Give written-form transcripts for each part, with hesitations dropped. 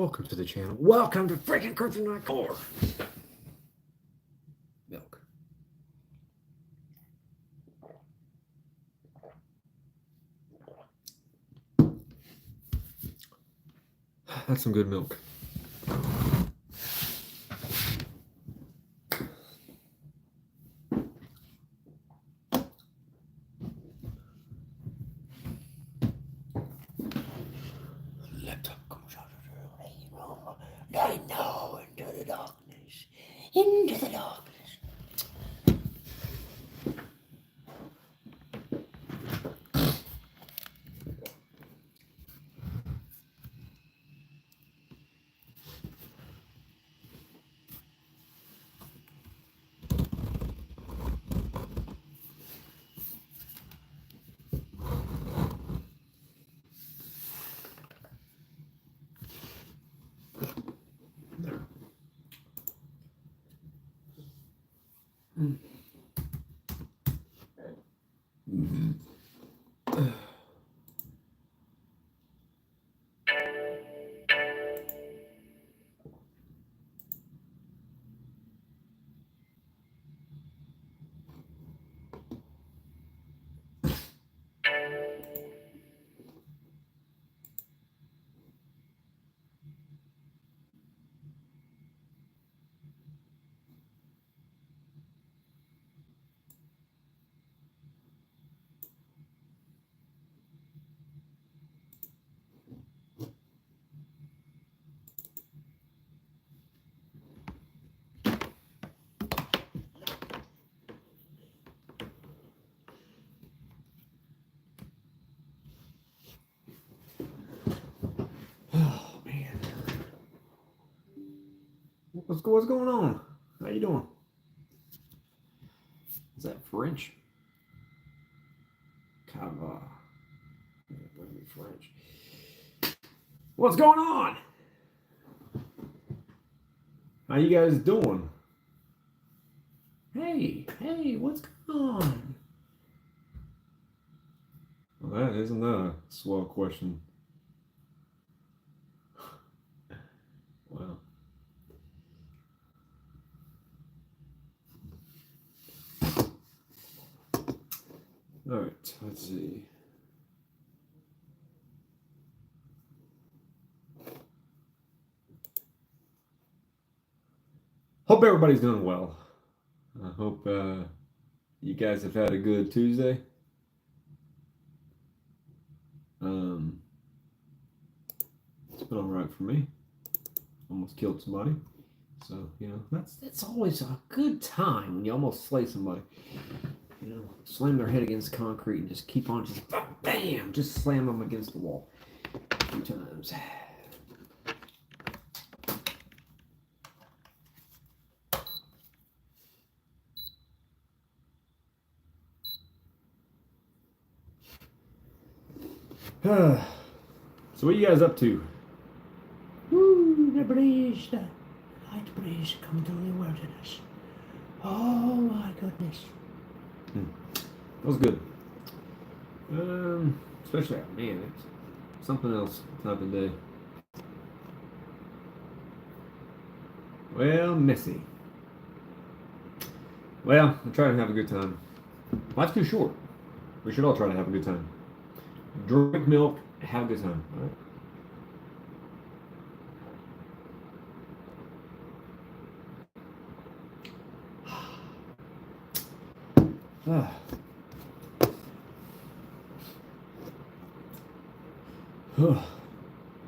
Welcome to the channel. Welcome to freaking Kryptonite Core. Milk. That's some good milk. I know, into the darkness, into the darkness. Oh man, what's going on? How you doing? Is that French? Cava. French. What's going on? How you guys doing? Hey, what's going on? Well, that isn't that a swell question. Wow. All right, let's see. Hope everybody's doing well. I hope you guys have had a good Tuesday. It's been all right for me. Almost killed somebody. So, you know, that's always a good time when you almost slay somebody. You know, slam their head against concrete and just keep on just bam, just slam them against the wall a few times. So what are you guys up to? Woo, the breeze, the light breeze coming through the wilderness. Oh my goodness. That was good. Especially, man, it's something else type of day. Well, messy. Well, I'm trying to have a good time. Life's too short. We should all try to have a good time. Drink milk, have a good time. All right.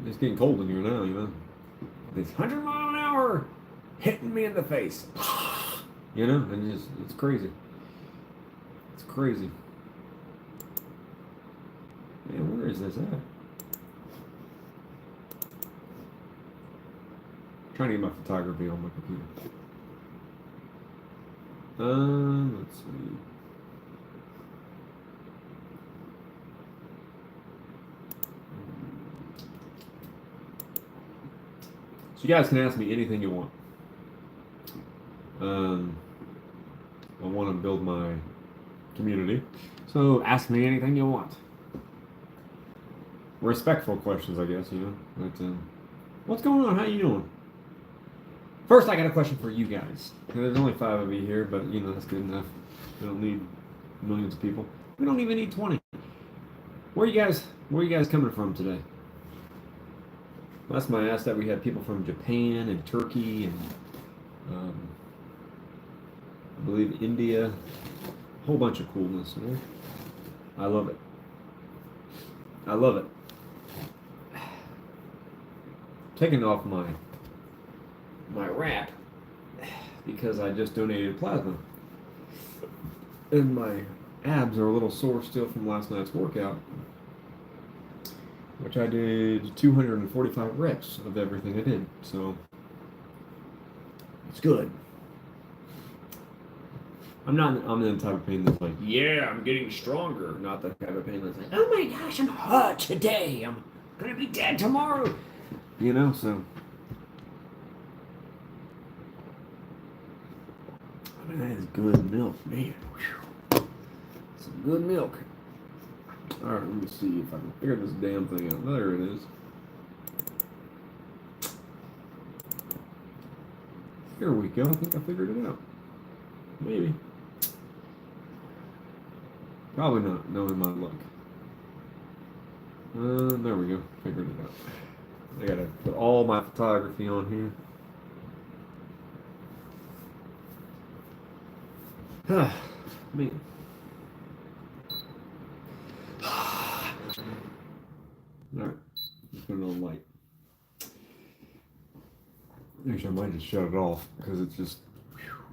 It's getting cold in here now, you know. It's 100-mile-an-hour hitting me in the face. You know, and it's crazy. It's crazy. Man, where is this at? I'm trying to get my photography on my computer. Let's see. So you guys can ask me anything you want. I want to build my community, so ask me anything you want. Respectful questions, I guess, you know. But What's going on? How you doing? First, I got a question for you guys. There's only 5 of you here, but you know that's good enough. We don't need millions of people. We don't even need 20. Where you guys coming from today? Last time I asked that, we had people from Japan and Turkey and um, I believe India. A whole bunch of coolness. You know? I love it. I love it. Taking off my wrap because I just donated plasma. And my abs are a little sore still from last night's workout, which I did 245 reps of everything I did. So it's good. I'm the type of pain that's like, yeah, I'm getting stronger. Not the type of pain that's like, oh my gosh, I'm hurt today. I'm gonna be dead tomorrow. You know, so I mean, that is good milk, man. Whew. Some good milk. All right, let me see if I can figure this damn thing out. There it is. Here we go. I think I figured it out. Maybe. Probably not, knowing my luck. There we go. Figured it out. I gotta put all my photography on here. Man. Alright, let's put it on light. Actually, I might just shut it off because it's just,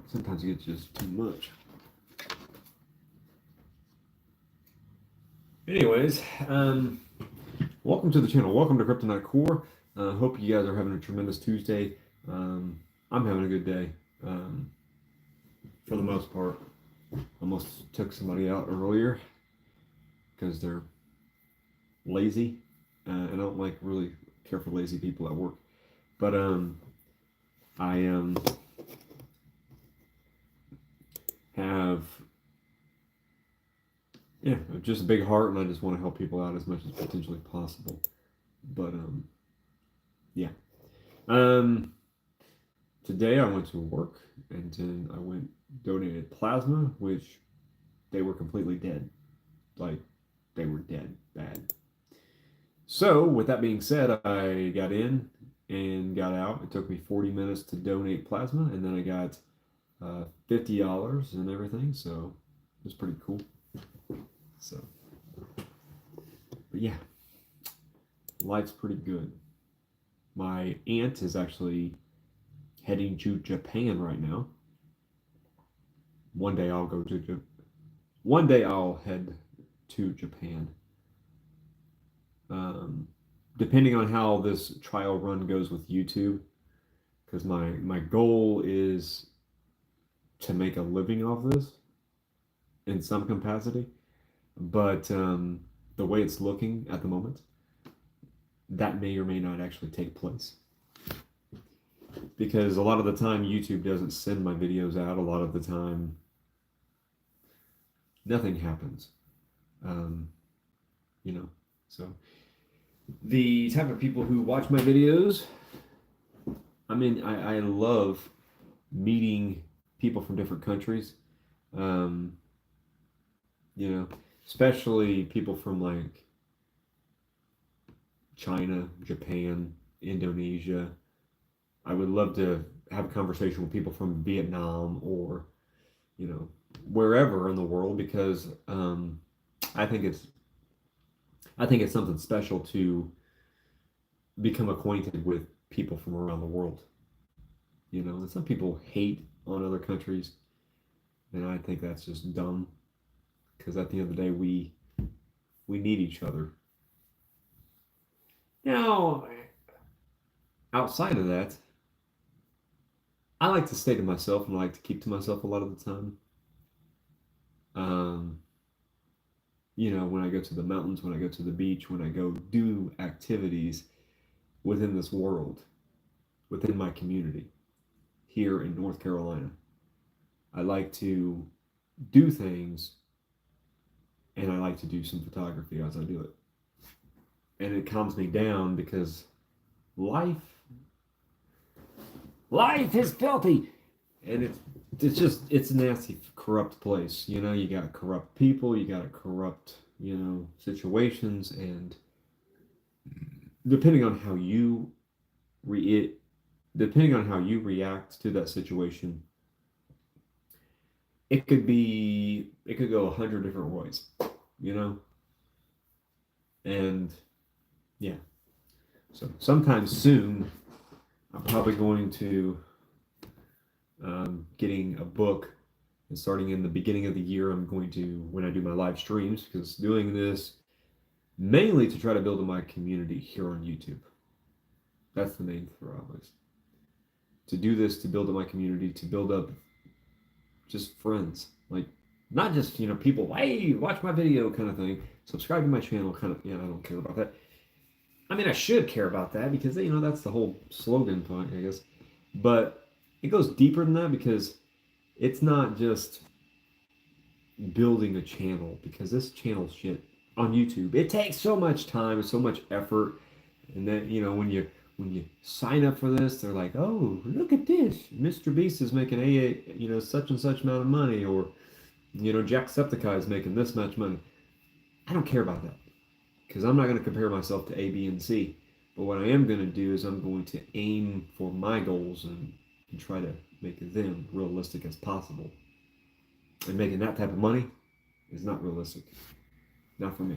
sometimes it gets just too much. Anyways, welcome to the channel. Welcome to Kryptonite Core. Hope you guys are having a tremendous Tuesday. I'm having a good day, for the most part. Almost took somebody out earlier because they're lazy. And I don't really care for lazy people at work. But I have just a big heart, and I just want to help people out as much as potentially possible. But yeah. Today I went to work, and then I donated plasma, which they were completely dead. Like, they were dead bad. So, with that being said, I got in and got out. It took me 40 minutes to donate plasma, and then I got $50 and everything, so it was pretty cool. So, but yeah, life's pretty good. My aunt is actually heading to Japan right now. One day I'll head to Japan. Depending on how this trial run goes with YouTube, because my goal is to make a living off this in some capacity, but the way it's looking at the moment, that may or may not actually take place. Because a lot of the time YouTube doesn't send my videos out. A lot of the time nothing happens. You know, so the type of people who watch my videos, I mean, I love meeting people from different countries. You know, especially people from like China, Japan, Indonesia. I would love to have a conversation with people from Vietnam or, you know, wherever in the world, because I think it's something special to become acquainted with people from around the world. You know, and some people hate on other countries, and I think that's just dumb. Because at the end of the day, we need each other. Now, outside of that, I like to stay to myself, and I like to keep to myself a lot of the time. You know, when I go to the mountains, when I go to the beach, when I go do activities within this world, within my community here in North Carolina, I like to do things, and I like to do some photography as I do it. And it calms me down because life Life is filthy. And it's a nasty, corrupt place. You know, you got corrupt people, you got corrupt, situations, and depending on how you re depending on how you react to that situation, it could go 100 different ways, you know? And yeah. So sometime soon, I'm probably going to getting a book, and starting in the beginning of the year, I'm going to, when I do my live streams, because doing this mainly to try to build my community here on YouTube. That's the main throw is to do this, to build up my community, to build up just friends, like not just people, hey, watch my video kind of thing, subscribe to my channel kind of. I don't care about that. I mean, I should care about that because that's the whole slogan point, I guess. But it goes deeper than that because it's not just building a channel, because this channel shit on YouTube, it takes so much time and so much effort, and then when you sign up for this, they're like, oh, look at this, Mr. Beast is making such and such amount of money, or Jacksepticeye is making this much money. I don't care about that because I'm not going to compare myself to A, B, and C. But what I am going to do is I'm going to aim for my goals and try to make them realistic as possible. And making that type of money is not realistic. Not for me.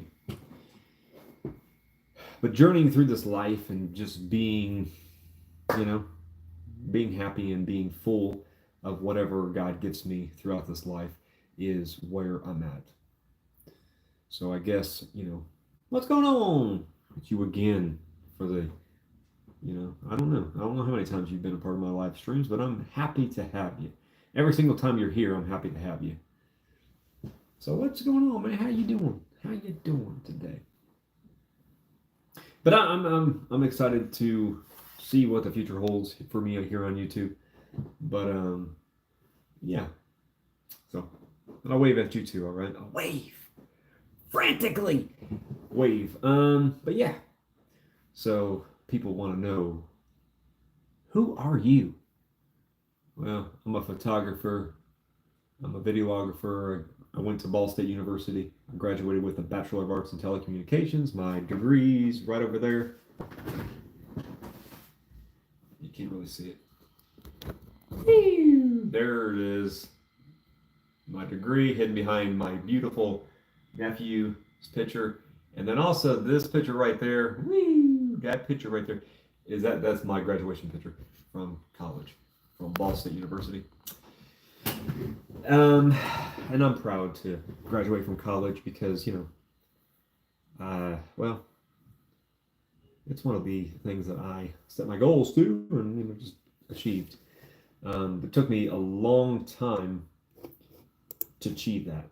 But journeying through this life and just being happy and being full of whatever God gives me throughout this life is where I'm at. So I guess, what's going on with you again for the, I don't know. I don't know how many times you've been a part of my live streams, but I'm happy to have you. Every single time you're here, I'm happy to have you. So what's going on, man? How you doing? How you doing today? But I'm excited to see what the future holds for me here on YouTube. But yeah. So I'll wave at you too, all right? I'll wave frantically. Wave. But yeah. So people want to know, who are you? Well, I'm a photographer. I'm a videographer. I went to Ball State University. I graduated with a Bachelor of Arts in Telecommunications. My degree's right over there. You can't really see it. There it is. My degree hidden behind my beautiful nephew's picture. And then also this picture right there. That picture right there that's my graduation picture from college, from Ball State University. And I'm proud to graduate from college because, well, it's one of the things that I set my goals to and, just achieved. It took me a long time to achieve that,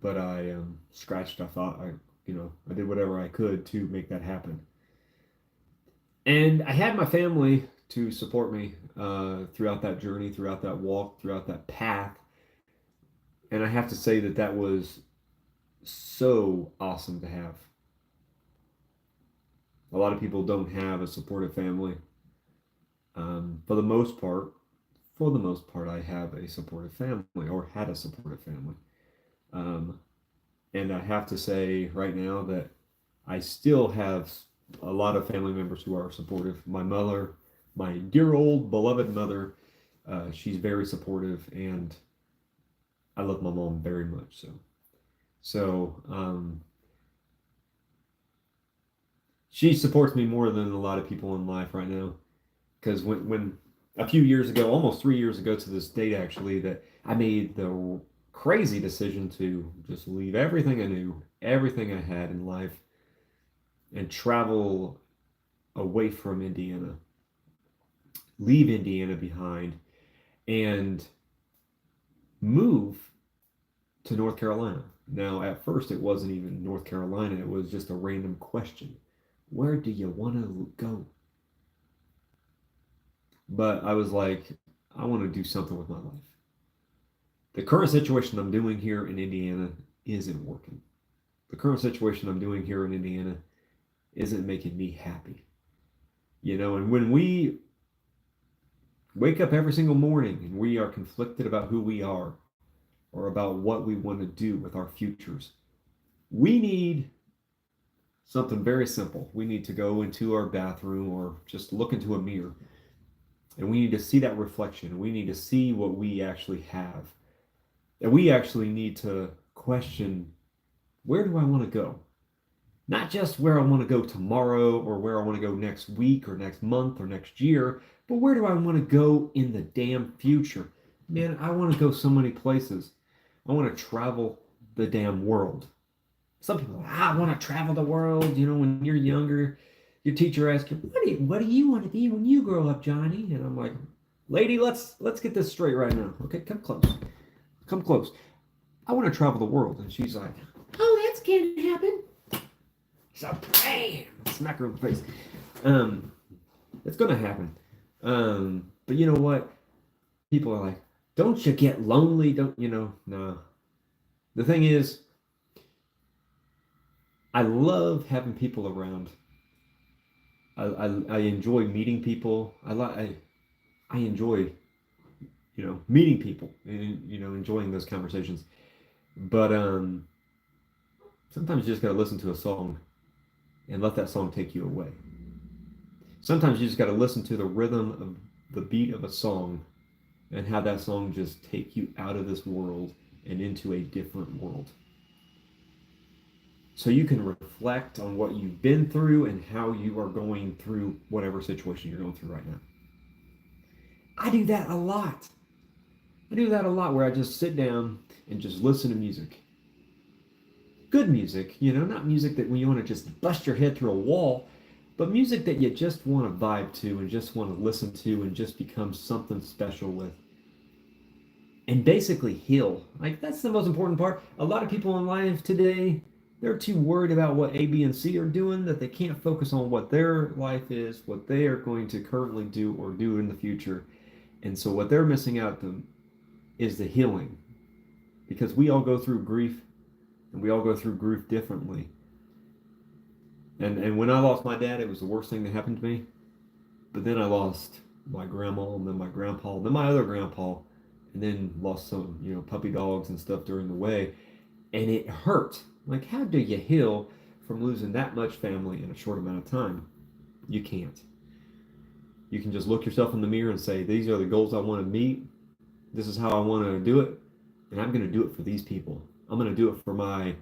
but I scratched. I thought I did whatever I could to make that happen. And I had my family to support me throughout that journey, throughout that walk, throughout that path. And I have to say that was so awesome to have. A lot of people don't have a supportive family. For the most part, I have a supportive family, or had a supportive family. And I have to say right now that I still have a lot of family members who are supportive. My mother, my dear old beloved mother, she's very supportive, and I love my mom very much. So she supports me more than a lot of people in life right now. Because when a few years ago, almost 3 years ago to this date actually, that I made the crazy decision to just leave everything I knew, everything I had in life, and travel away from Indiana, leave Indiana behind, and move to North Carolina. Now, at first, it wasn't even North Carolina. It was just a random question. Where do you want to go? But I was like, I want to do something with my life. The current situation I'm doing here in Indiana isn't working. The current situation I'm doing here in Indiana isn't making me happy. And when we wake up every single morning and we are conflicted about who we are or about what we want to do with our futures. We need something very simple. We need to go into our bathroom or just look into a mirror and we need to see that reflection. We need to see what we actually have. And we actually need to question, where do I want to go? Not just where I want to go tomorrow or where I want to go next week or next month or next year, but where do I want to go in the damn future? Man, I want to go so many places. I want to travel the damn world. Some people, I want to travel the world. You know, when you're younger, your teacher asks you, what do you want to be when you grow up, Johnny? And I'm like, lady, let's get this straight right now. Okay, come close. Come close. I want to travel the world. And she's like, oh, that's can't happen. So, bam, smack her in the face. It's gonna happen. But you know what? People are like, don't you get lonely? Don't you know? No. The thing is, I love having people around. I enjoy meeting people. I enjoy, you know, meeting people and you know enjoying those conversations. But sometimes you just gotta listen to a song and let that song take you away. Sometimes you just got to listen to the rhythm of the beat of a song and have that song just take you out of this world and into a different world. So you can reflect on what you've been through and how you are going through whatever situation you're going through right now. I do that a lot. I do that a lot where I just sit down and just listen to music. Good music, you know, not music that when you want to just bust your head through a wall, but music that you just want to vibe to and just want to listen to and just become something special with. And basically heal. Like, that's the most important part. A lot of people in life today, they're too worried about what A, B, and C are doing that they can't focus on what their life is, what they are going to currently do or do in the future. And so what they're missing out on is the healing. Because we all go through grief and we all go through grief differently. And when I lost my dad, it was the worst thing that happened to me. But then I lost my grandma, and then my grandpa, and then my other grandpa, and then lost some, you know, puppy dogs and stuff during the way. And it hurt. Like, how do you heal from losing that much family in a short amount of time? You can't. You can just look yourself in the mirror and say, these are the goals I want to meet. This is how I want to do it. And I'm going to do it for these people. I'm going to do it for my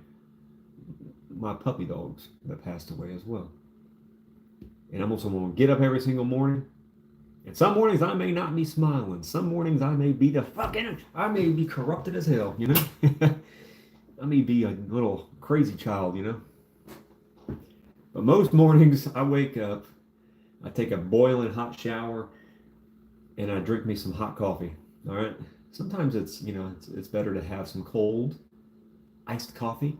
puppy dogs that passed away as well. And I'm also going to get up every single morning. And some mornings I may not be smiling. Some mornings I may be I may be corrupted as hell, you know? I may be a little crazy child, you know? But most mornings I wake up, I take a boiling hot shower, and I drink me some hot coffee, all right? Sometimes it's, you know, it's better to have some cold, iced coffee.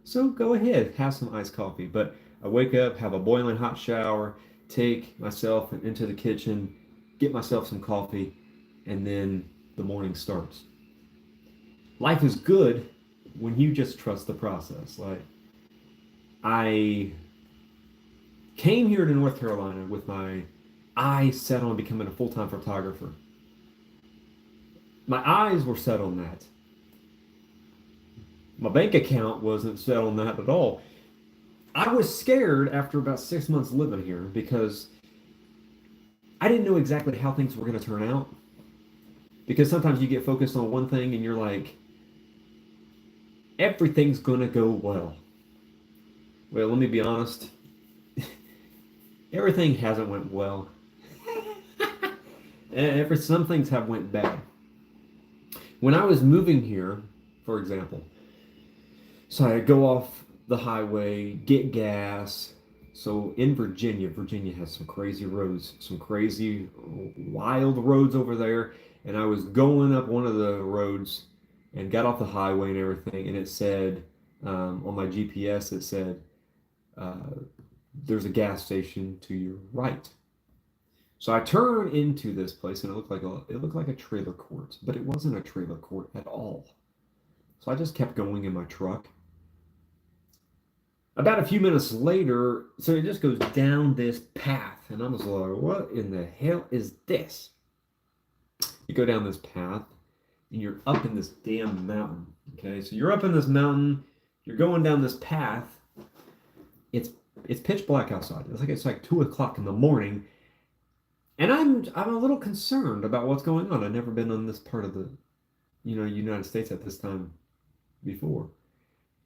So go ahead, have some iced coffee. But I wake up, have a boiling hot shower, take myself into the kitchen, get myself some coffee, and then the morning starts. Life is good when you just trust the process. Like, I came here to North Carolina with my eyes set on becoming a full-time photographer. My eyes were set on that. My bank account wasn't set on that at all. I was scared after about 6 months living here because I didn't know exactly how things were going to turn out. Because sometimes you get focused on one thing and you're like, everything's going to go well. Well, let me be honest. Everything hasn't went well. Some things have went bad. When I was moving here, for example, so I go off the highway, get gas. So in Virginia has some crazy roads, some crazy wild roads over there. And I was going up one of the roads and got off the highway and everything. And it said, on my GPS, it said, there's a gas station to your right. So I turned into this place and it looked like a trailer court, but it wasn't a trailer court at all. So I just kept going in my truck. About a few minutes later, so it just goes down this path, and I was like, what in the hell is this? You go down this path, and you're up in this damn mountain. Okay, so you're up in this mountain. You're going down this path. It's pitch black outside. It's like 2 o'clock in the morning, and I'm a little concerned about what's going on. I've never been on this part of the, United States at this time before,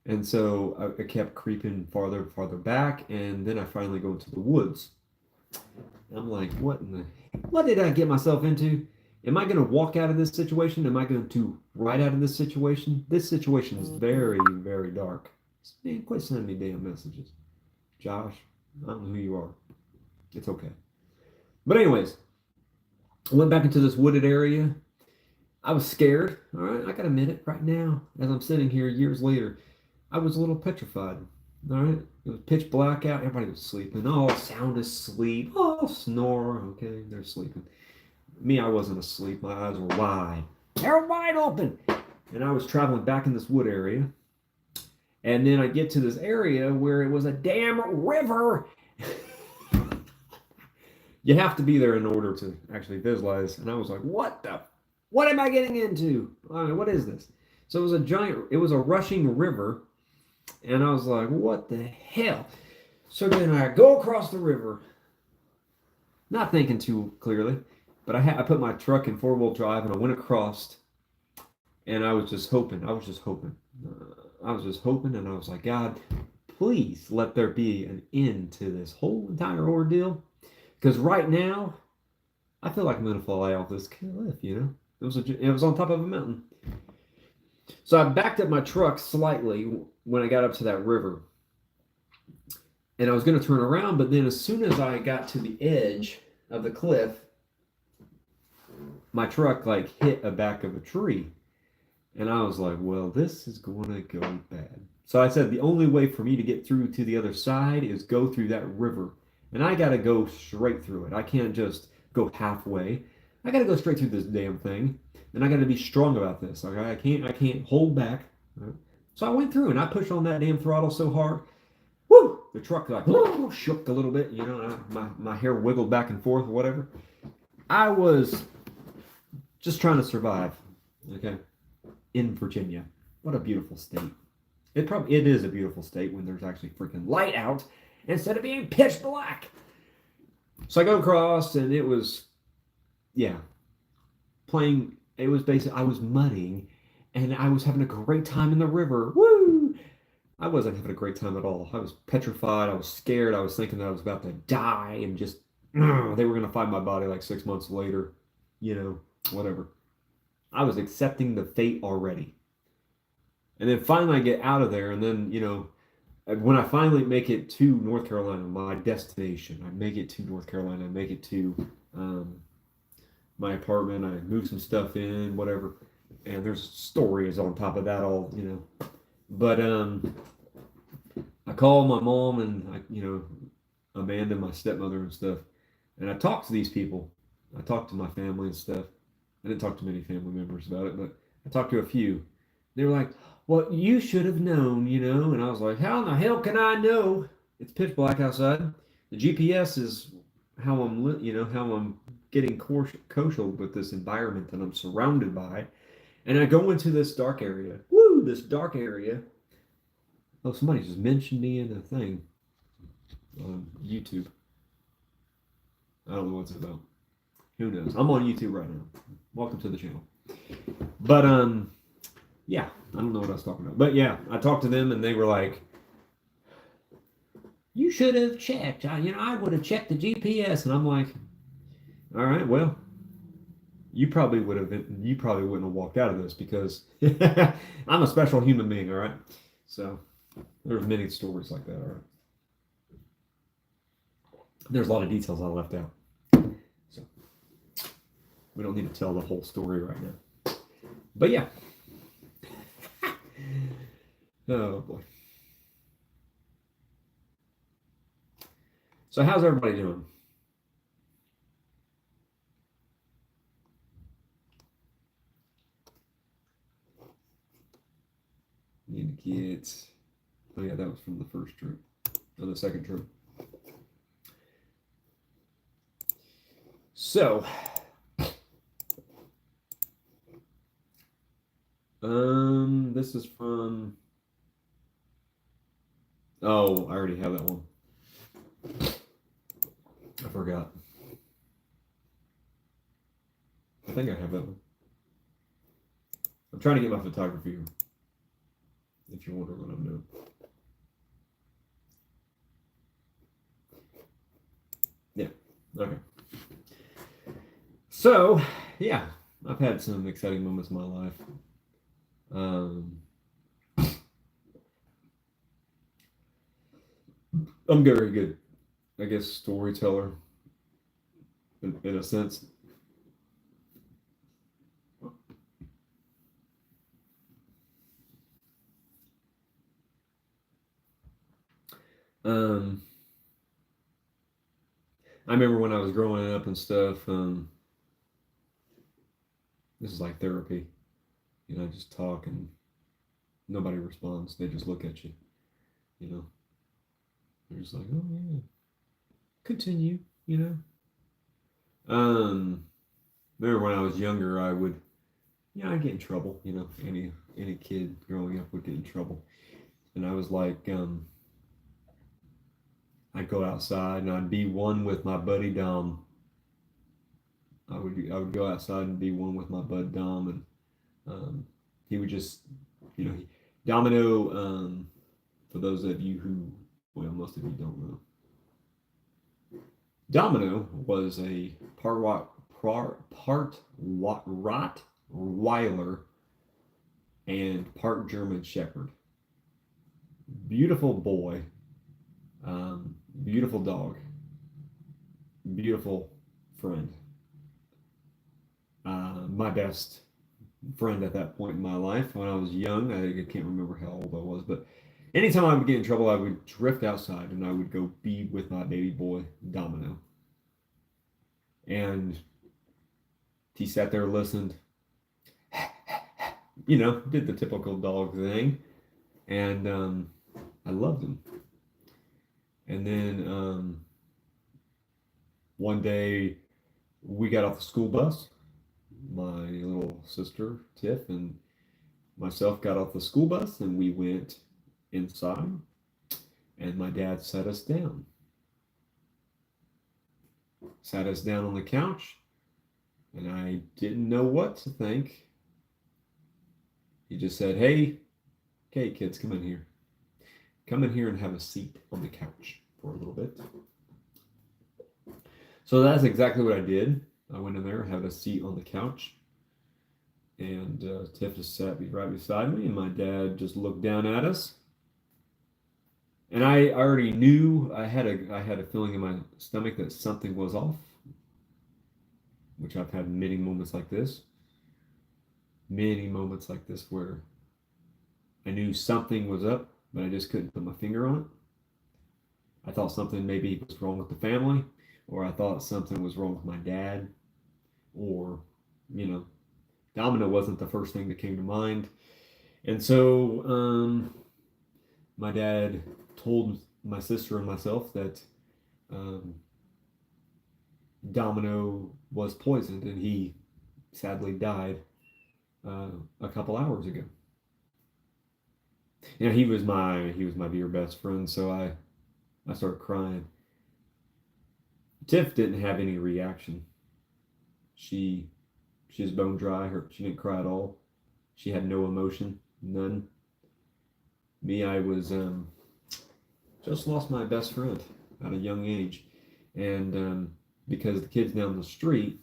and so I kept creeping farther and farther back, and then I finally go into the woods. I'm like, what did I get myself into? Am I going to walk out of this situation? Am I going to ride out of this situation? This situation is very, very dark. Man, quit sending me damn messages. Josh, I don't know who you are. It's okay. But anyways, I went back into this wooded area. I was scared. All right, I got to admit it right now. As I'm sitting here years later, I was a little petrified. All right, it was pitch black out. Everybody was sleeping. Oh, sound asleep. Oh, snore. Okay, they're sleeping. Me, I wasn't asleep. My eyes were wide. They were wide open. And I was traveling back in this wood area. And then I get to this area where it was a damn river. You have to be there in order to actually visualize. And I was like, what am I getting into? What is this? So it was a rushing river. And I was like, what the hell? So then I go across the river. Not thinking too clearly. But I put my truck in 4-wheel drive and I went across, and I was just hoping. And I was like, God, please let there be an end to this whole entire ordeal. Because right now, I feel like I'm going to fly off this cliff, It was on top of a mountain. So I backed up my truck slightly when I got up to that river. And I was going to turn around, but then as soon as I got to the edge of the cliff, my truck hit a back of a tree. And I was like, well, this is going to go bad. So I said the only way for me to get through to the other side is go through that river. And I got to go straight through it. I can't just go halfway. I got to go straight through this damn thing. And I got to be strong about this. Okay? I can't hold back. Right? So I went through and I pushed on that damn throttle so hard. Woo! The truck shook a little bit. My hair wiggled back and forth or whatever. I was just trying to survive, okay, in Virginia. What a beautiful state. It is a beautiful state when there's actually freaking light out instead of being pitch black. So I go across and it was, playing, it was basically, I was mudding and I was having a great time in the river. Woo! I wasn't having a great time at all. I was petrified. I was scared. I was thinking that I was about to die and just, they were going to find my body like 6 months later, whatever. I was accepting the fate already. And then finally I get out of there, and then, when I finally make it to North Carolina, my destination, I make it to North Carolina, I make it to my apartment, I move some stuff in, whatever, and there's stories on top of that all, But I call my mom and, Amanda, my stepmother and stuff, and I talk to these people. I talk to my family and stuff. I didn't talk to many family members about it, but I talked to a few. They were like, well, you should have known, and I was like, how in the hell can I know? It's pitch black outside. The GPS is how I'm getting kosher with this environment that I'm surrounded by. And I go into this dark area. Woo, this dark area. Oh, somebody just mentioned me in a thing on YouTube. I don't know what's it about. Who knows? I'm on YouTube right now. Welcome to the channel. But yeah, I don't know what I was talking about. But yeah, I talked to them and they were like, you should have checked. I would have checked the GPS. And I'm like, all right, well, you probably wouldn't have walked out of this because I'm a special human being, all right? So there's many stories like that, all right? There's a lot of details I left out. So we don't need to tell the whole story right now. But yeah. Oh boy. So how's everybody doing? Need to get, oh yeah, that was from the first trip, or the second trip. So, This is from. Oh, I already have that one. I forgot. I think I have that one. I'm trying to get my photography here. If you're wondering what I'm doing. Yeah. Okay. So, yeah, I've had some exciting moments in my life. Um, I'm very good, I guess, storyteller in a sense. Um, I remember when I was growing up and stuff. This is like therapy. Just talk and nobody responds. They just look at you. You know, they're just like, oh yeah, continue. You know. Remember when I was younger, I would, I'd get in trouble. Any kid growing up would get in trouble, and I was like, I'd go outside and I'd be one with my buddy Dom. I would go outside and be one with my bud Dom, and he would just, Domino. For those of you who, well, most of you don't know, Domino was a part Rottweiler and part German Shepherd. Beautiful boy, beautiful dog, beautiful friend. My best friend at that point in my life when I was young. I can't remember how old I was, but anytime I would get in trouble, I would drift outside and I would go be with my baby boy, Domino. And he sat there, listened, did the typical dog thing. And I loved him. And then one day we got off the school bus. My little sister, Tiff, and myself got off the school bus and we went inside. And my dad sat us down. Sat us down on the couch. And I didn't know what to think. He just said, hey, okay, kids, come in here. Come in here and have a seat on the couch for a little bit. So that's exactly what I did. I went in there, had a seat on the couch, and Tiff just sat right beside me, and my dad just looked down at us. And I already knew, I had a feeling in my stomach that something was off, which I've had many moments like this. Many moments like this where I knew something was up, but I just couldn't put my finger on it. I thought something maybe was wrong with the family, or I thought something was wrong with my dad, or, Domino wasn't the first thing that came to mind. And so my dad told my sister and myself that Domino was poisoned and he sadly died a couple hours ago. He was my dear best friend, so I started crying. Tiff didn't have any reaction. She was bone dry. She didn't cry at all. She had no emotion, none. Me, I was just lost my best friend at a young age, and because the kids down the street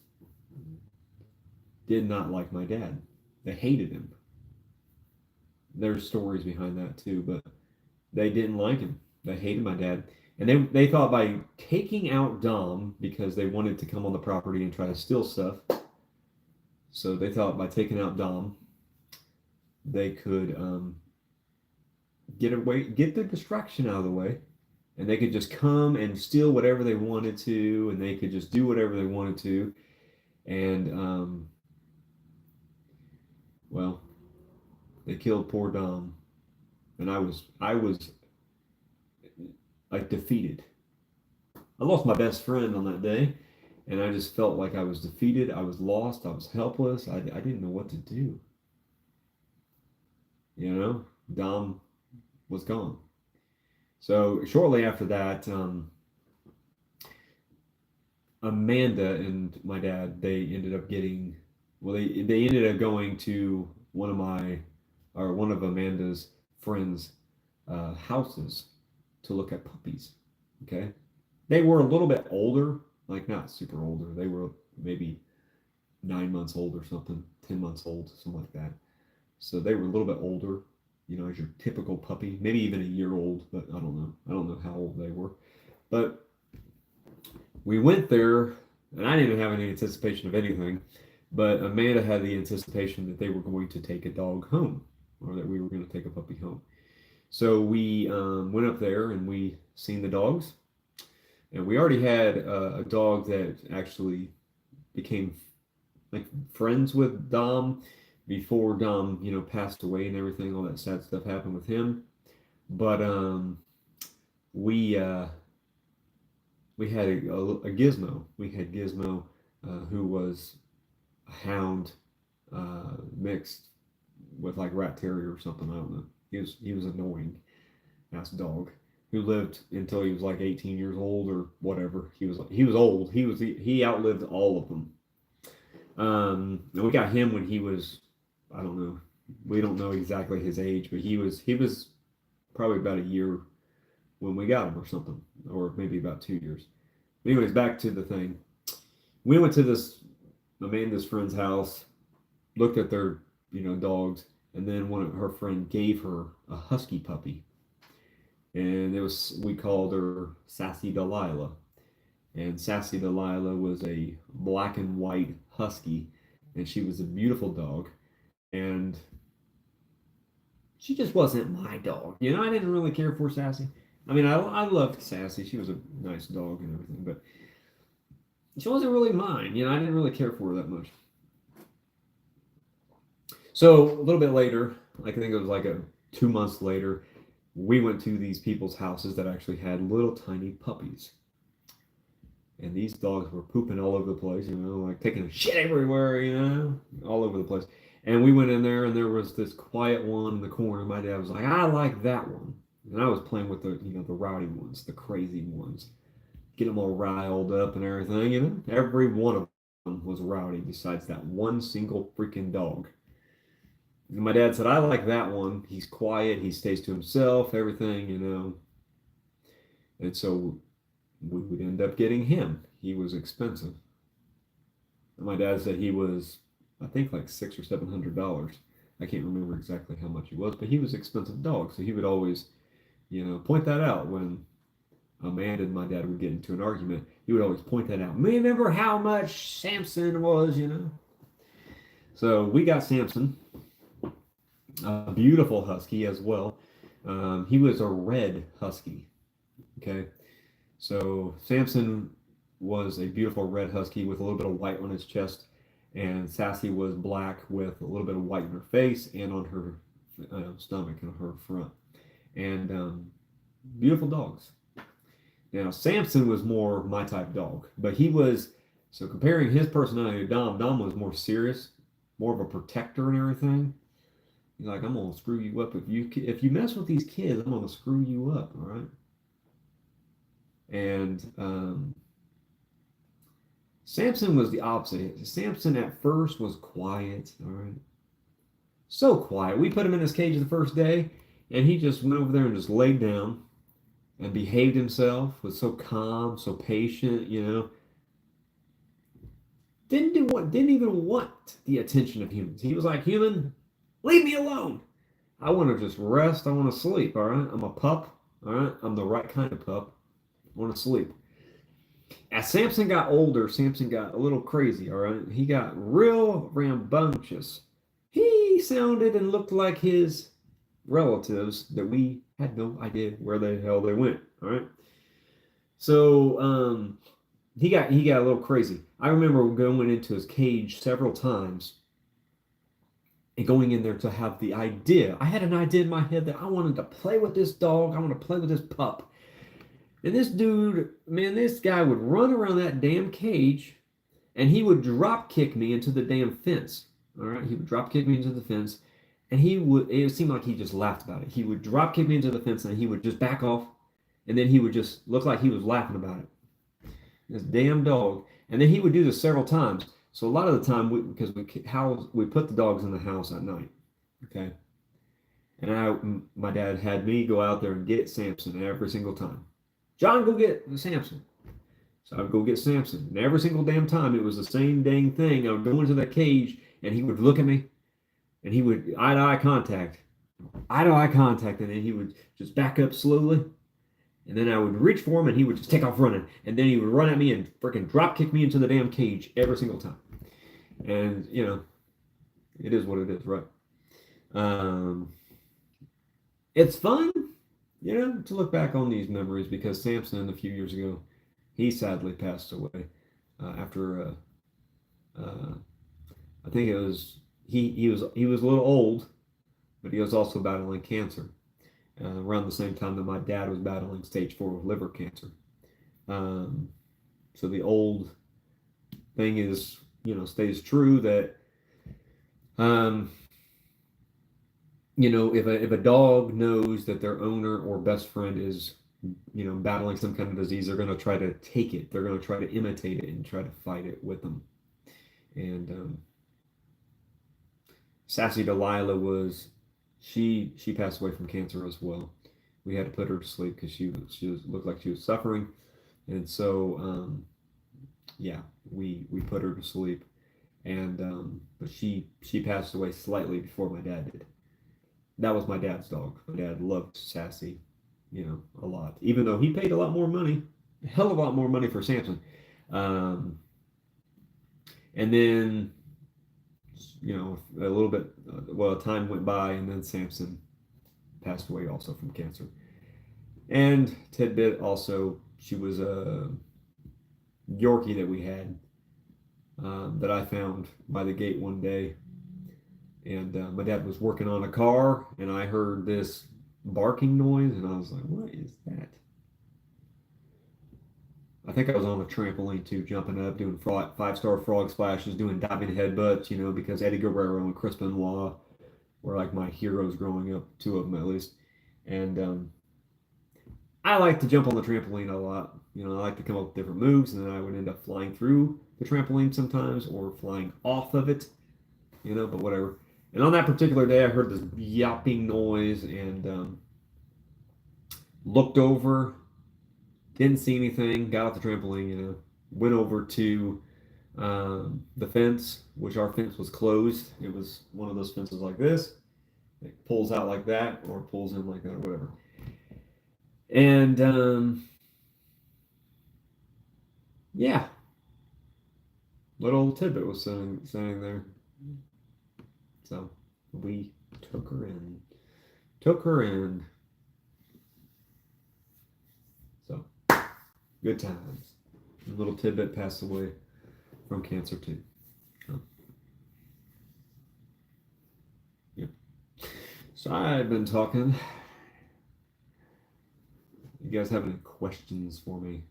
did not like my dad, they hated him. There's stories behind that too, but they didn't like him. They hated my dad. And they thought by taking out Dom, because they wanted to come on the property and try to steal stuff, so they thought by taking out Dom, they could get the distraction out of the way, and they could just come and steal whatever they wanted to, and they could just do whatever they wanted to. And, well, they killed poor Dom. And I was like defeated. I lost my best friend on that day, and I just felt like I was defeated. I was lost. I was helpless. I didn't know what to do. You know, Dom was gone. So shortly after that, Amanda and my dad, they ended up getting, well, they ended up going to one of Amanda's friends' houses to look at puppies. Okay, they were a little bit older, like not super older. They were maybe 9 months old or something, 10 months old, something like that. So they were a little bit older, you know, as your typical puppy, maybe even a year old, but I don't know. I don't know how old they were. But we went there, and I didn't have any anticipation of anything, but Amanda had the anticipation that they were going to take a dog home, or that we were going to take a puppy home. So we went up there and we seen the dogs, and we already had a dog that actually became like friends with Dom before Dom, you know, passed away and everything. All that sad stuff happened with him. But we we had a Gizmo. We had Gizmo, who was a hound mixed with like rat terrier or something. I don't know. He was annoying ass dog who lived until he was like 18 years old or whatever. He was old. He outlived all of them. And we got him when he was, I don't know. We don't know exactly his age, but he was probably about a year when we got him or something, or maybe about 2 years. Anyways, back to the thing. We went to this Amanda's friend's house, looked at their, you know, dogs, and then one of her friend gave her a husky puppy, and we called her Sassy Delilah, and Sassy Delilah was a black and white husky, and she was a beautiful dog, and she just wasn't my dog. You know, I didn't really care for Sassy. I mean, I loved Sassy. She was a nice dog and everything, but she wasn't really mine. You know, I didn't really care for her that much. So a little bit later, I think it was like 2 months later, we went to these people's houses that actually had little tiny puppies. And these dogs were pooping all over the place, you know, like taking shit everywhere, you know, all over the place. And we went in there, and there was this quiet one in the corner. My dad was like, "I like that one," and I was playing with the rowdy ones, the crazy ones, get them all riled up and everything. You know, every one of them was rowdy, besides that one single freaking dog. And my dad said, "I like that one. He's quiet. He stays to himself. Everything, you know." And so we would end up getting him. He was expensive. And my dad said he was, I think, like $600 or $700. I can't remember exactly how much he was, but he was an expensive dog. So he would always, you know, point that out when Amanda and my dad would get into an argument. He would always point that out. Remember how much Samson was, you know? So we got Samson, a beautiful husky as well. He was a red husky. Okay. So Samson was a beautiful red husky with a little bit of white on his chest, and Sassy was black with a little bit of white in her face and on her stomach and her front. And beautiful dogs. Now Samson was more my type dog, but so comparing his personality to Dom. Dom was more serious, more of a protector and everything. He's like, "I'm gonna screw you up if you mess with these kids. I'm gonna screw you up, all right?" And Samson was the opposite. Samson at first was quiet, all right? So quiet. We put him in his cage the first day, and he just went over there and just laid down and behaved himself, was so calm, so patient, you know. Didn't even want the attention of humans. He was like, "Human, leave me alone. I want to just rest. I want to sleep, all right? I'm a pup, all right? I'm the right kind of pup. I want to sleep." As Samson got older, Samson got a little crazy, all right? He got real rambunctious. He sounded and looked like his relatives that we had no idea where the hell they went, all right? So he got a little crazy. I remember going into his cage several times and going in there to have the idea. I had an idea in my head that I wanted to play with this dog. I want to play with this pup. And this dude, man, this guy would run around that damn cage, and he would drop kick me into the damn fence. All right, he would drop kick me into the fence, And it seemed like he just laughed about it. He would drop kick me into the fence and he would just back off. And then he would just look like he was laughing about it. This damn dog. And then he would do this several times. So a lot of the time, because we put the dogs in the house at night, okay. And my dad had me go out there and get Samson every single time. John, go get Samson. So I would go get Samson, and every single damn time it was the same dang thing. I would go into that cage, and he would look at me, and he would eye to eye contact, and then he would just back up slowly, and then I would reach for him, and he would just take off running, and then he would run at me and freaking drop kick me into the damn cage every single time. And it is what it is, right? It's fun, to look back on these memories because Samson a few years ago, he sadly passed away after I think it was he was a little old, but he was also battling cancer around the same time that my dad was battling stage 4 liver cancer. So the old thing is, stays true that if a dog knows that their owner or best friend is, battling some kind of disease, they're going to try to take it. They're going to try to imitate it and try to fight it with them. And Sassy Delilah she passed away from cancer as well. We had to put her to sleep because she looked like she was suffering, and so yeah, we put her to sleep, and but she passed away slightly before my dad did. That was my dad's dog. My dad loved Sassy, a lot. Even though he paid a lot more money, a hell of a lot more money for Samson. And then, a little bit, time went by, and then Samson passed away also from cancer. And Tidbit also, she was a Yorkie that we had that I found by the gate one day. And my dad was working on a car, and I heard this barking noise, and I was like, what is that? I think I was on a trampoline too, jumping up, doing 5-star frog splashes, doing diving headbutts, because Eddie Guerrero and Chris Benoit were like my heroes growing up, 2 of them at least. And I like to jump on the trampoline a lot. I like to come up with different moves, and then I would end up flying through the trampoline sometimes or flying off of it, but whatever. And on that particular day, I heard this yapping noise and looked over, didn't see anything, got off the trampoline, went over to the fence, which our fence was closed. It was one of those fences like this. It pulls out like that or pulls in like that or whatever. And yeah, little Tidbit was sitting there. So we took her in. So good times. And little Tidbit passed away from cancer too. So, yeah. So I've been talking. You guys have any questions for me?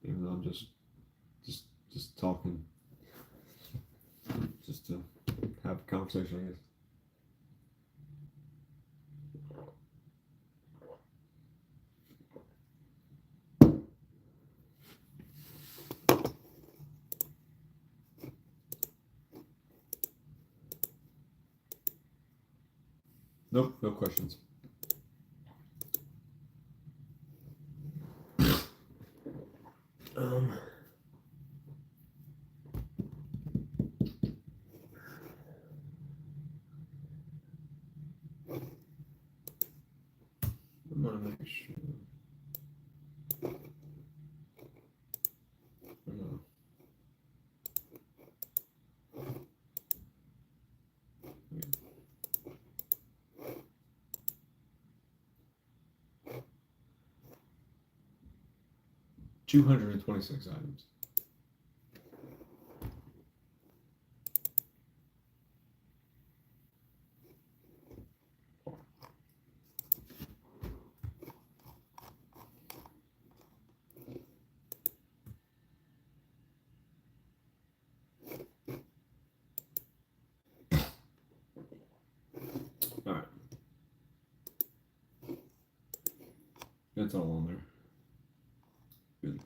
Even though I'm just talking, just to have a conversation, I guess. Nope, no questions. I'm gonna make sure. No. $226 items. That's all on there. Good.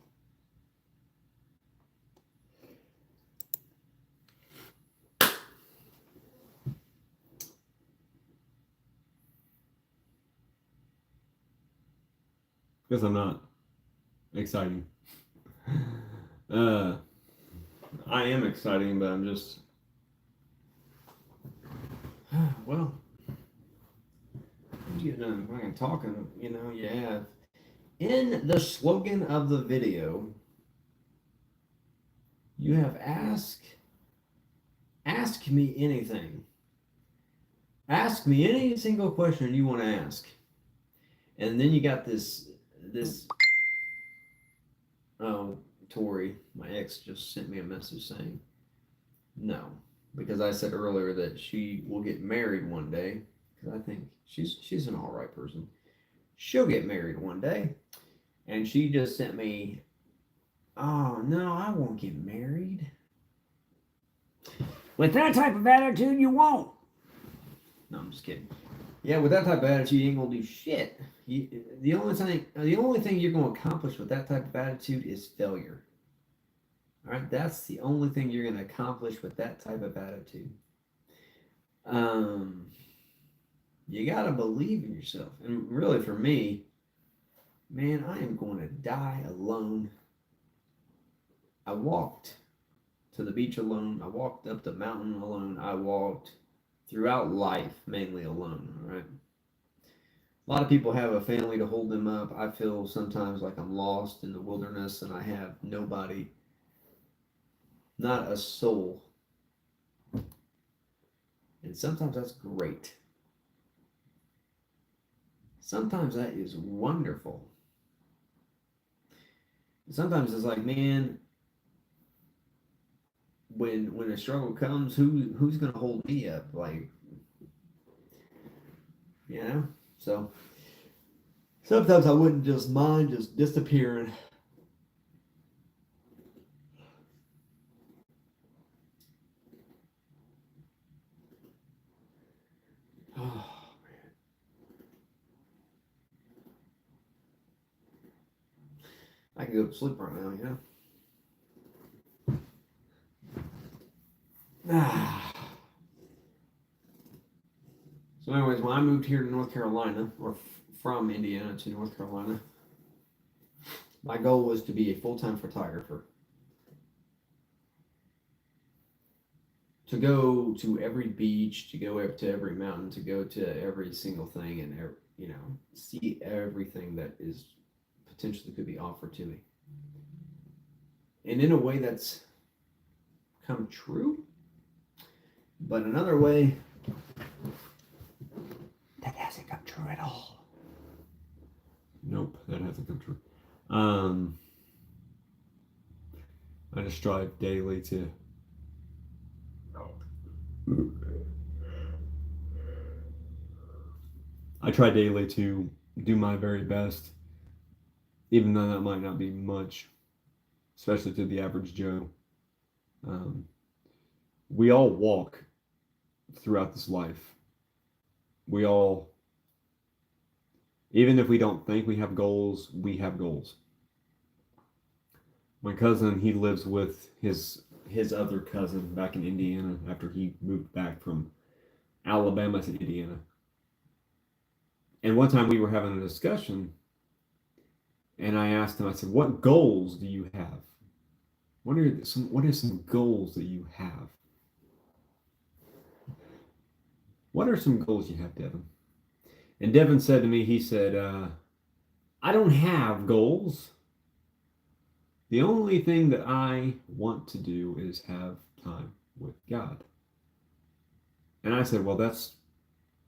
Because I'm not exciting. I am exciting, but I'm just well. You know, when I'm talking, you know, you have in the slogan of the video, you have ask me anything. Ask me any single question you want to ask. And then you got this oh, Tori, my ex just sent me a message saying no. Because I said earlier that she will get married one day. Because I think she's an alright person. She'll get married one day. And she just sent me, oh no, I won't get married. With that type of attitude, you won't. No, I'm just kidding. Yeah, with that type of attitude, you ain't gonna do shit. The only thing you're gonna accomplish with that type of attitude is failure. All right, that's the only thing you're gonna accomplish with that type of attitude. You gotta believe in yourself, and really, for me, man, I am going to die alone. I walked to the beach alone. I walked up the mountain alone. I walked throughout life mainly alone, all right? A lot of people have a family to hold them up. I feel sometimes like I'm lost in the wilderness and I have nobody, not a soul. And sometimes that's great. Sometimes that is wonderful. Sometimes it's like, man, when a struggle comes, who's gonna hold me up? Like, you know? So sometimes I wouldn't just mind just disappearing. Oh man. I can go to sleep right now, you know? So anyways, when I moved here to North Carolina, or from Indiana to North Carolina, my goal was to be a full-time photographer. To go to every beach, to go up to every mountain, to go to every single thing, and you know, see everything that is potentially could be offered to me. And in a way, that's come true. But another way, That hasn't come true at all. nope, that hasn't come true. I just strive daily to I try daily to do my very best, even though that might not be much, especially to the average Joe. We all walk throughout this life. We all, even if we don't think we have goals, we have goals. My cousin, he lives with his other cousin back in Indiana after he moved back from Alabama to Indiana. And one time we were having a discussion, and I asked him, I said, "What goals do you have? What are some goals that you have? What are some goals you have, Devin?" And Devin said to me, he said, "I don't have goals. The only thing that I want to do is have time with God." And I said, "Well, that's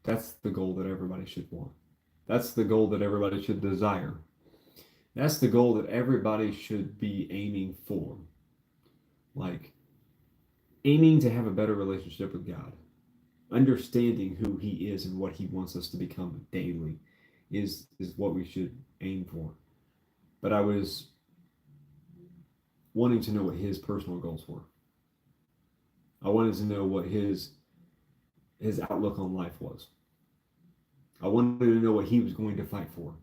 the goal that everybody should want. That's the goal that everybody should desire. That's the goal that everybody should be aiming for. Like, aiming to have a better relationship with God. Understanding who He is and what He wants us to become daily is what we should aim for." But I was wanting to know what his personal goals were. I wanted to know what his outlook on life was. I wanted to know what he was going to fight for.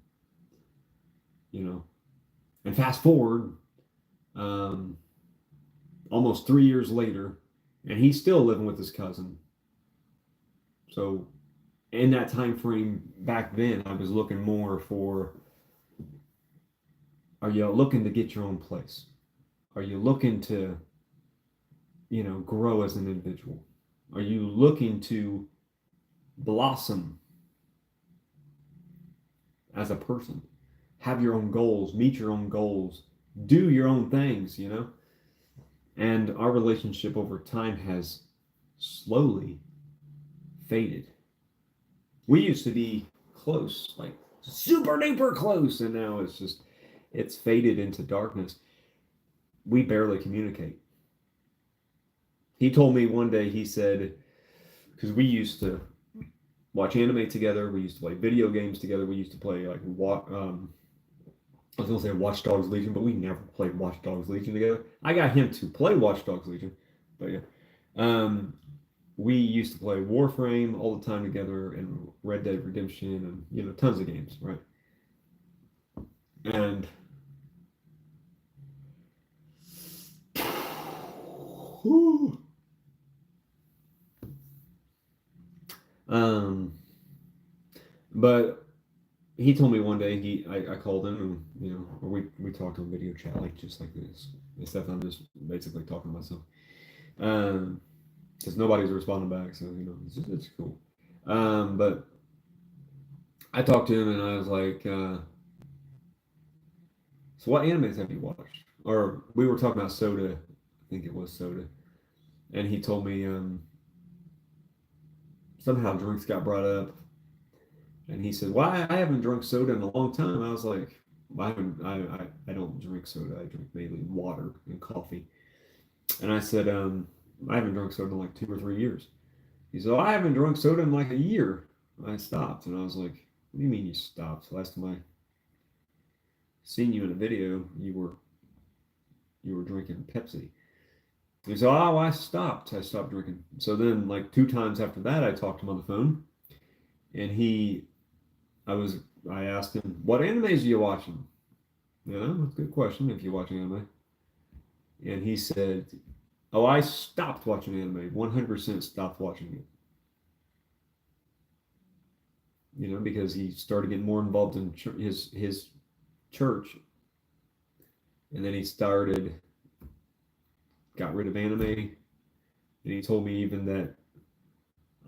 you know. And fast forward almost 3 years later, and he's still living with his cousin. So in that time frame back then, I was looking more for, are you looking to get your own place? Are you looking to, grow as an individual? Are you looking to blossom as a person? Have your own goals, meet your own goals, do your own things, And our relationship over time has slowly faded. We used to be close, like super duper close, and now it's faded into darkness. We barely communicate. He told me one day, he said, because we used to watch anime together, we used to play video games together, we used to play like I was gonna say Watch Dogs Legion, but we never played Watch Dogs Legion together. I got him to play Watch Dogs Legion, but yeah. We used to play Warframe all the time together and Red Dead Redemption and tons of games, right? And um but he told me one day I called him and or we talked on video chat like just like this. Except I'm just basically talking to myself. Because nobody's responding back, so it's cool. But I talked to him and I was like, so what animes have you watched? Or we were talking about Soda, I think it was Soda, and he told me somehow drinks got brought up, and he said, "Why I haven't drunk soda in a long time." I was like, I don't drink soda. I drink mainly water and coffee. And I said, I haven't drunk soda in like 2 or 3 years. He said, I haven't drunk soda in like a year. I stopped, and I was like, "What do you mean you stopped? Last time I seen you in a video, you were drinking Pepsi." He said, "Oh, I stopped. I stopped drinking." So then, like 2 times after that, I talked to him on the phone, and I asked him, "What animes are you watching?" That's a good question if you're watching anime. And he said, "Oh, I stopped watching anime. 100% stopped watching it." Because he started getting more involved in his church, and then he got rid of anime, and he told me even that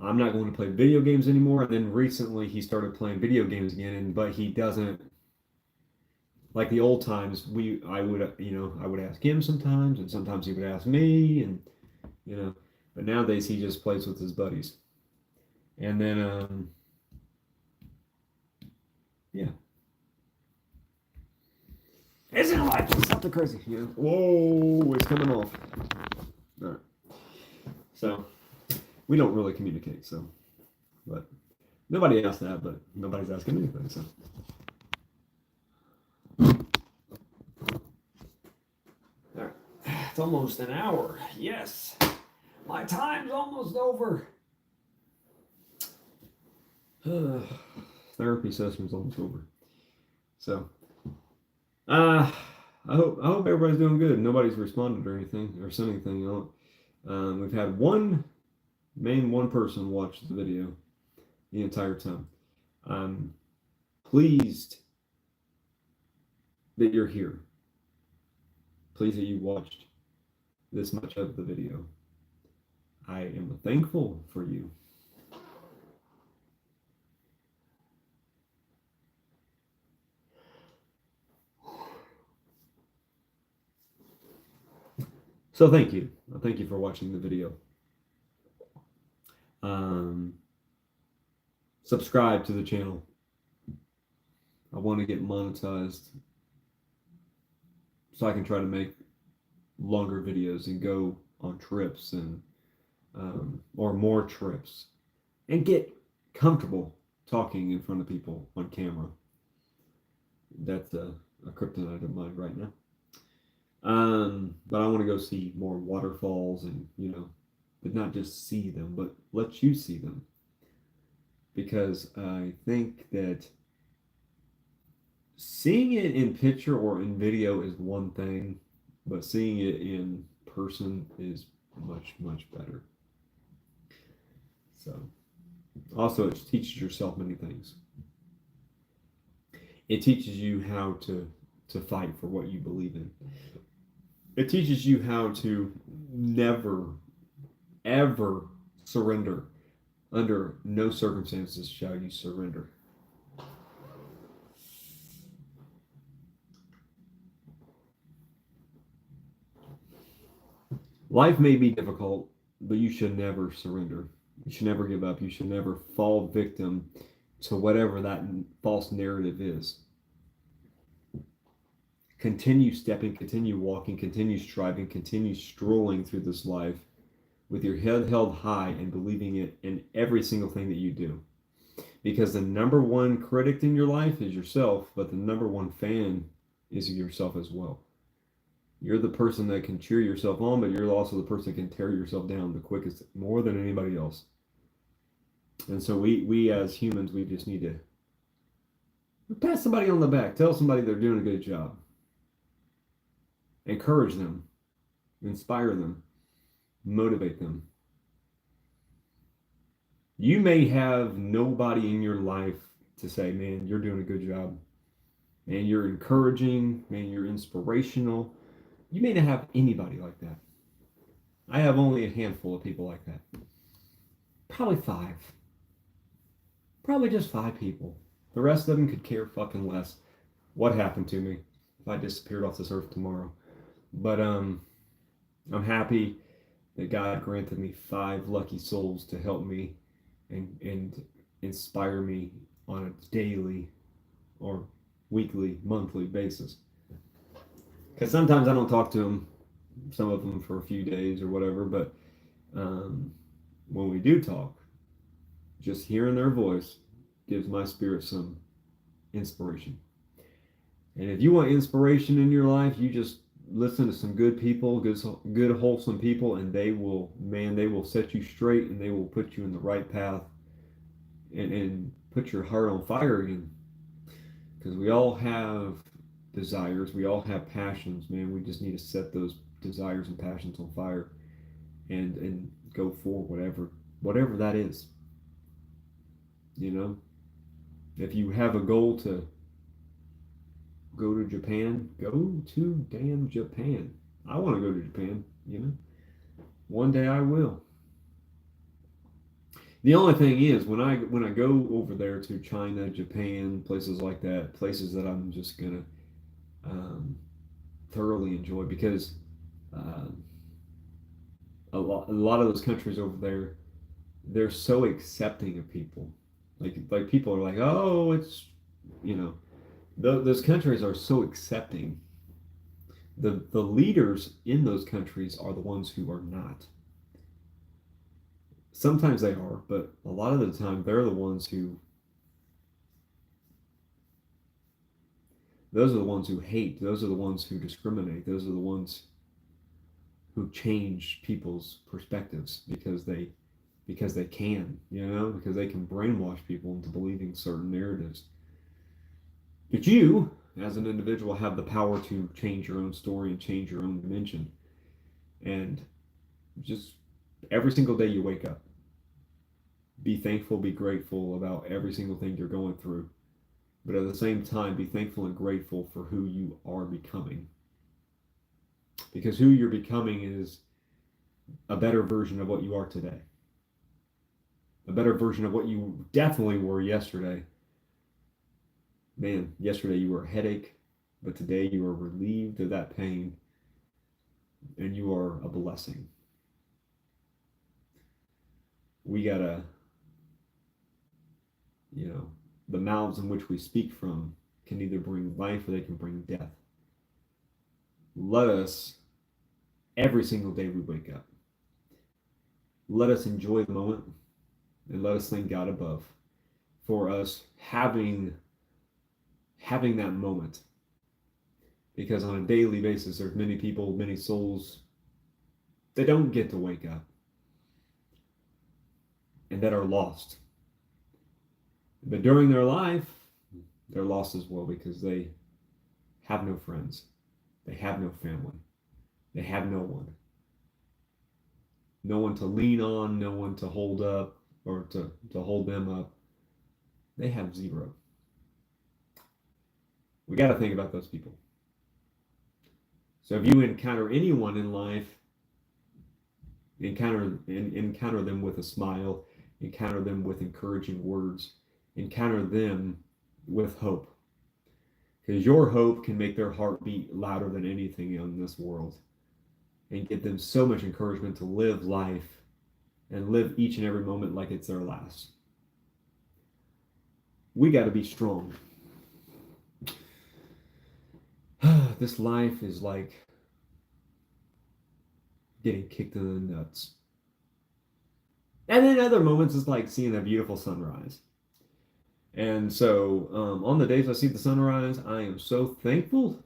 I'm not going to play video games anymore. And then recently he started playing video games again, but he doesn't like the old times. I would ask him sometimes, and sometimes he would ask me, and but nowadays he just plays with his buddies. And then yeah. Isn't life just something crazy? Whoa, it's coming off. All right. So we don't really communicate. So, but nobody asked that, but nobody's asking anything. So. All right. It's almost an hour. Yes. My time's almost over. Therapy session's almost over. So, I hope everybody's doing good. Nobody's responded or anything or sent anything out. We've had one person watch the video the entire time. I'm pleased that you're here. Pleased that you watched this much of the video. I am thankful for you. So thank you. Thank you for watching the video. Subscribe to the channel. I want to get monetized so I can try to make longer videos and go on trips and or more trips and get comfortable talking in front of people on camera. That's a kryptonite of mine right now. But I want to go see more waterfalls and but not just see them, but let you see them. Because I think that seeing it in picture or in video is one thing, but seeing it in person is much, much better. So, also, it teaches yourself many things. It teaches you how to fight for what you believe in. It teaches you how to never, ever surrender. Under no circumstances shall you surrender. Life may be difficult, but you should never surrender. You should never give up. You should never fall victim to whatever that false narrative is. Continue stepping, continue walking, continue striving, continue strolling through this life with your head held high and believing it in every single thing that you do. Because the number one critic in your life is yourself, but the number one fan is yourself as well. You're the person that can cheer yourself on, but you're also the person that can tear yourself down the quickest, more than anybody else. And so we as humans, we just need to pat somebody on the back, tell somebody they're doing a good job, encourage them, inspire them, motivate them. You may have nobody in your life to say, man, you're doing a good job. Man, you're encouraging. Man, you're inspirational. You may not have anybody like that. I have only a handful of people like that. Probably 5. Probably just 5 people. The rest of them could care fucking less what happened to me if I disappeared off this earth tomorrow. But I'm happy that God granted me 5 lucky souls to help me and inspire me on a daily or weekly, monthly basis. Because sometimes I don't talk to them, some of them for a few days or whatever, but when we do talk, just hearing their voice gives my spirit some inspiration. And if you want inspiration in your life, you just listen to some good people, good wholesome people, and they will set you straight and they will put you in the right path and put your heart on fire again. Because we all have desires, we all have passions, man. We just need to set those desires and passions on fire and go for whatever that is. You know, if you have a goal to go to Japan, go to damn Japan. I want to go to Japan, you know. One day I will. The only thing is when I go over there to China, Japan, places like that, places that I'm just gonna thoroughly enjoy, because a lot of those countries over there, they're so accepting of people. Like people are like, oh, it's, you know, those countries are so accepting. The leaders in those countries are the ones who are not. Sometimes they are, but a lot of the time they're the ones who, those are the ones who hate, those are the ones who discriminate, those are the ones who change people's perspectives because they can, you know, because they can brainwash people into believing certain narratives. But you, as an individual, have the power to change your own story and change your own dimension. And just every single day you wake up, be thankful, be grateful about every single thing you're going through. But at the same time, be thankful and grateful for who you are becoming. Because who you're becoming is a better version of what you are today. A better version of what you definitely were yesterday. Man, yesterday you were a headache, but today you are relieved of that pain, and you are a blessing. We gotta, you know, the mouths in which we speak from can either bring life or they can bring death. Let us, every single day we wake up, let us enjoy the moment and let us thank God above for us having that moment. Because on a daily basis, there's many people, many souls that don't get to wake up and that are lost. But during their life, they're lost as well because they have no friends. They have no family. They have no one. No one to lean on, no one to hold up or to hold them up. They have zero. We got to think about those people. So if you encounter anyone in life, encounter them with a smile, encounter them with encouraging words, encounter them with hope. Because your hope can make their heart beat louder than anything in this world and give them so much encouragement to live life and live each and every moment like it's their last. We got to be strong. This life is like getting kicked in the nuts. And then other moments it's like seeing a beautiful sunrise. And so on the days I see the sunrise, I am so thankful.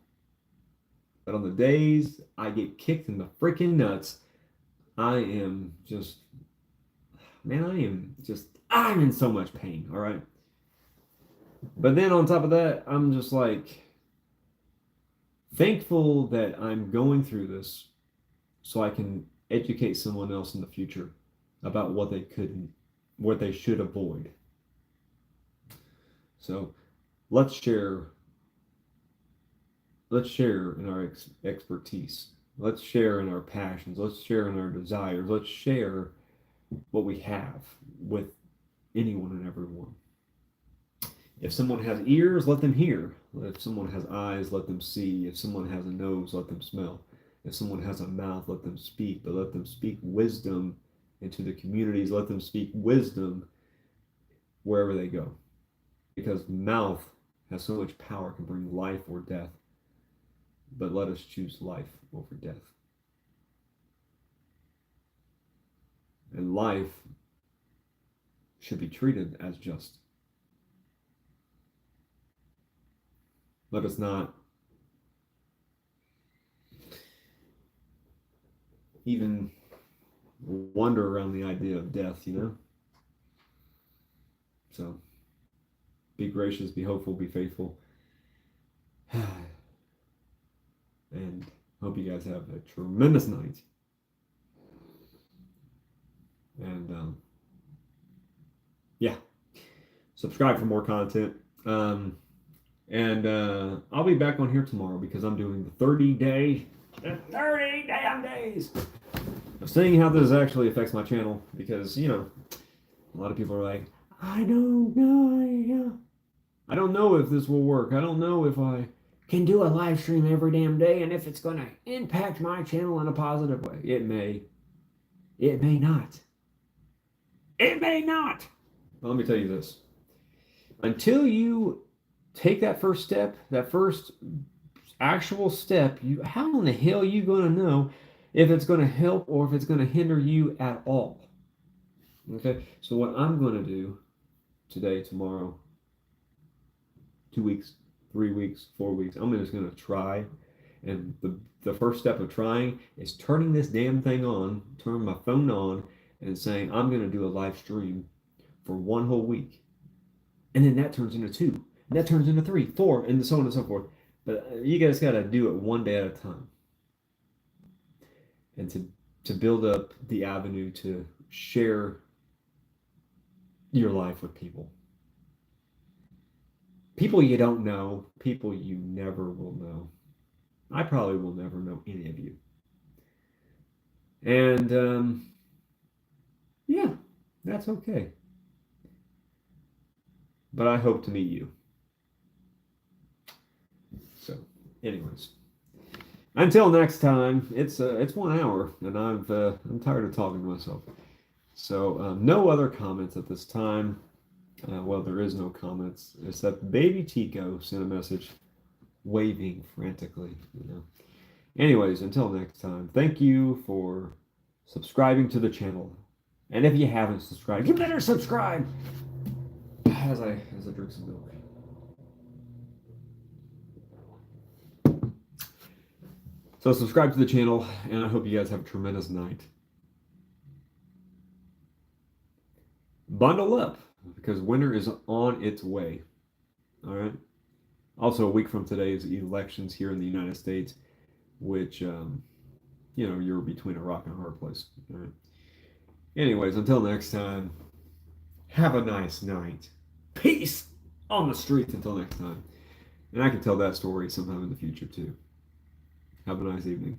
But on the days I get kicked in the freaking nuts, I am just, man, I'm in so much pain, all right? But then on top of that, I'm just like thankful that I'm going through this so I can educate someone else in the future about what they should avoid. So let's share in our expertise. Let's share in our passions. Let's share in our desires. Let's share what we have with anyone and everyone. If someone has ears, let them hear. If someone has eyes, let them see. If someone has a nose, let them smell. If someone has a mouth, let them speak. But let them speak wisdom into the communities. Let them speak wisdom wherever they go. Because mouth has so much power, can bring life or death. But let us choose life over death. And life should be treated as just. Let us not even wonder around the idea of death, you know? So, be gracious, be hopeful, be faithful. And hope you guys have a tremendous night. And, yeah. Subscribe for more content. And I'll be back on here tomorrow because I'm doing the 30 damn days of seeing how this actually affects my channel. Because, you know, a lot of people are like, I don't know. I don't know if this will work. I don't know if I can do a live stream every damn day and if it's going to impact my channel in a positive way. It may. It may not. It may not. But let me tell you this. Until you take that first step, that first actual step, how in the hell are you going to know if it's going to help or if it's going to hinder you at all? Okay, so what I'm going to do today, tomorrow, 2 weeks, 3 weeks, 4 weeks, I'm just going to try. And the first step of trying is turning this damn thing on, turning my phone on, and saying, I'm going to do a live stream for 1 whole week. And then that turns into 2. And that turns into 3, 4, and so on and so forth. But you guys got to do it one day at a time. And to build up the avenue to share your life with people. People you don't know, people you never will know. I probably will never know any of you. And, yeah, that's okay. But I hope to meet you. So, anyways, until next time, it's 1 hour, and I'm tired of talking to myself. So, no other comments at this time. Well, there is no comments, except Baby Tico sent a message, waving frantically. You know. Anyways, until next time, thank you for subscribing to the channel, and if you haven't subscribed, you better subscribe. As I drink some milk. So subscribe to the channel, and I hope you guys have a tremendous night. Bundle up, because winter is on its way. All right? Also, a week from today is elections here in the United States, which, you're between a rock and a hard place. All right. Anyways, until next time, have a nice night. Peace on the streets until next time. And I can tell that story sometime in the future, too. Have a nice evening.